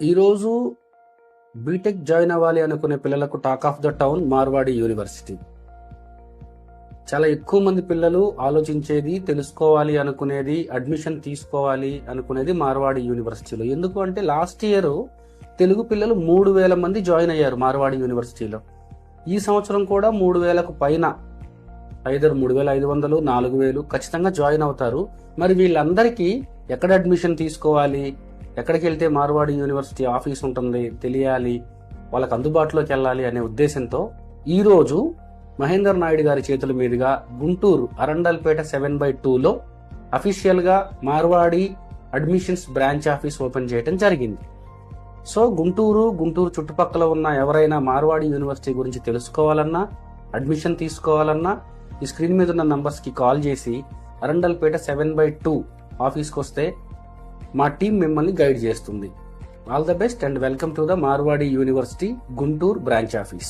ఈరోజు BTech join అవ్వాలి అనుకునే పిల్లలకు talk of the town Marwadi university. చాలా ఎక్కువ మంది పిల్లలు ఆలోచించేది, తెలుసుకోవాలి అనుకునేది, అడ్మిషన్ తీసుకోవాలి అనుకునేది మార్వాడి యూనివర్సిటీలో. ఎందుకు అంటే లాస్ట్ ఇయర్ తెలుగు పిల్లలు 3,000 మంది జాయిన్ అయ్యారు మార్వాడి యూనివర్సిటీలో. ఈ సంవత్సరం కూడా 3,000కు పైన, ఐదర్ 3,500, 4,000 ఖచ్చితంగా జాయిన్ అవుతారు. మరి వీళ్ళందరికీ ఎక్కడ అడ్మిషన్ తీసుకోవాలి, ఎక్కడికి వెళ్తే మార్వాడి యూనివర్సిటీ ఆఫీస్ ఉంటుంది తెలియాలి, వాళ్ళకి అందుబాటులోకి వెళ్ళాలి అనే ఉద్దేశంతో ఈరోజు మహేందర్ నాయుడు గారి చేతుల మీదుగా గుంటూరు అరండల్పేట 7/2లో అఫీషియల్గా Marwadi admissions branch office open చేయడం జరిగింది. సో గుంటూరు చుట్టుపక్కల ఉన్న ఎవరైనా మార్వాడి యూనివర్సిటీ గురించి తెలుసుకోవాలన్నా, అడ్మిషన్ తీసుకోవాలన్నా ఈ స్క్రీన్ మీద ఉన్న నంబర్స్కి కాల్ చేసి అరండల్పేట 7/2 ఆఫీస్కి వస్తే మా టీం మిమ్మల్ని గైడ్ చేస్తుంది. All the best and welcome to the Marwadi university Guntur branch office.